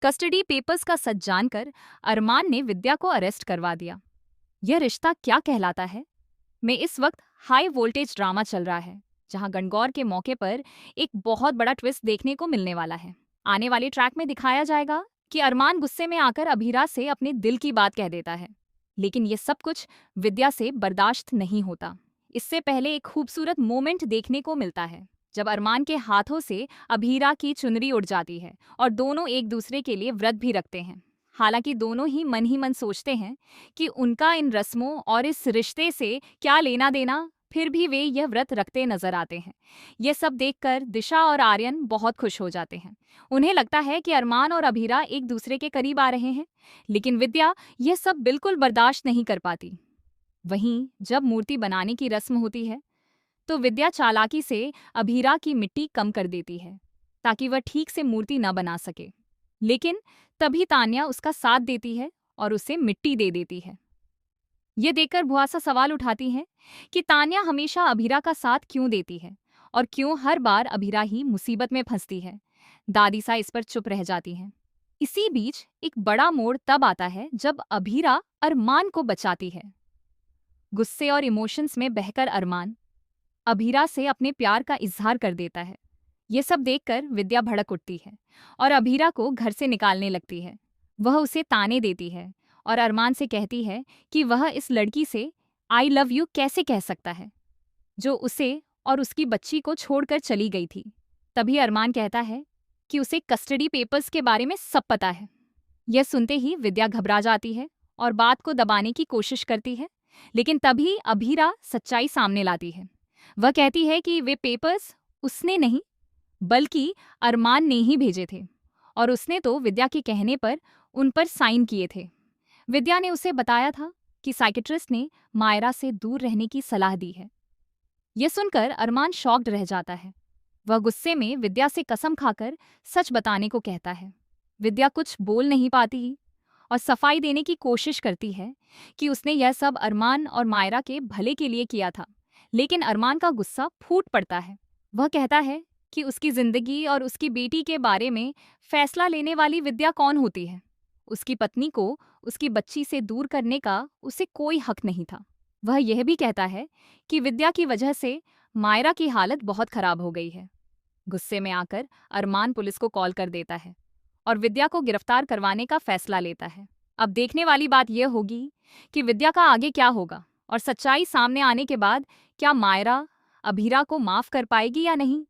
Custody papers का सच जानकर अरमान ने विद्या को अरेस्ट करवा दिया। यह रिश्ता क्या कहलाता है में इस वक्त हाई वोल्टेज ड्रामा चल रहा है, जहां गणगौर के मौके पर एक बहुत बड़ा ट्विस्ट देखने को मिलने वाला है। आने वाले ट्रैक में दिखाया जाएगा कि अरमान गुस्से में आकर अभीरा से अपने दिल की बात कह देता है, लेकिन ये सब कुछ विद्या से बर्दाश्त नहीं होता। इससे पहले एक खूबसूरत मोमेंट देखने को मिलता है जब अरमान के हाथों से अभीरा की चुनरी उड़ जाती है और दोनों एक दूसरे के लिए व्रत भी रखते हैं। हालांकि दोनों ही मन सोचते हैं कि उनका इन रस्मों और इस रिश्ते से क्या लेना देना, फिर भी वे यह व्रत रखते नजर आते हैं। यह सब देखकर दिशा और आर्यन बहुत खुश हो जाते हैं। उन्हें लगता है कि अरमान और अभीरा एक दूसरे के करीब आ रहे हैं, लेकिन विद्या यह सब बिल्कुल बर्दाश्त नहीं कर पाती। वहीं जब मूर्ति बनाने की रस्म होती है तो विद्या चालाकी से अभीरा की मिट्टी कम कर देती है ताकि वह ठीक से मूर्ति न बना सके। लेकिन तभी तान्या उसका साथ देती है और उसे मिट्टी दे देती है। ये देखकर भुआसा सवाल उठाती है कि तान्या हमेशा अभीरा का साथ क्यों देती है और क्यों हर बार अभीरा ही मुसीबत में फंसती है। दादीसा इस पर चुप रह जाती हैं। इसी बीच एक बड़ा मोड़ तब आता है जब अभीरा अरमान को बचाती है। गुस्से और इमोशंस में बहकर अरमान अभीरा से अपने प्यार का इजहार कर देता है। ये सब देखकर विद्या भड़क उठती है और अभीरा को घर से निकालने लगती है। वह उसे ताने देती है और अरमान से कहती है कि वह इस लड़की से आई लव यू कैसे कह सकता है, जो उसे और उसकी बच्ची को छोड़कर चली गई थी। तभी अरमान कहता है कि उसे कस्टडी पेपर्स के बारे में सब पता है। यह सुनते ही विद्या घबरा जाती है और बात को दबाने की कोशिश करती है, लेकिन तभी अभीरा सच्चाई सामने लाती है। वह कहती है कि वे पेपर्स उसने नहीं बल्कि अरमान ने ही भेजे थे और उसने तो विद्या के कहने पर उन पर साइन किए थे। विद्या ने उसे बताया था कि साइकेट्रिस्ट ने मायरा से दूर रहने की सलाह दी है। यह सुनकर अरमान शॉक्ड रह जाता है। वह गुस्से में विद्या से कसम खाकर सच बताने को कहता है। विद्या कुछ बोल नहीं पाती और सफाई देने की कोशिश करती है कि उसने यह सब अरमान और मायरा के भले के लिए किया था, लेकिन अरमान का गुस्सा फूट पड़ता है। वह कहता है कि उसकी जिंदगी और उसकी बेटी के बारे में फैसला लेने वाली विद्या कौन होती है। उसकी पत्नी को उसकी बच्ची से दूर करने का उसे कोई हक नहीं था। वह यह भी कहता है कि विद्या की वजह से मायरा की हालत बहुत खराब हो गई है। गुस्से में आकर अरमान पुलिस को कॉल कर देता है और विद्या को गिरफ्तार करवाने का फैसला लेता है। अब देखने वाली बात यह होगी कि विद्या का आगे क्या होगा और सच्चाई सामने आने के बाद क्या मायरा अभीरा को माफ कर पाएगी या नहीं।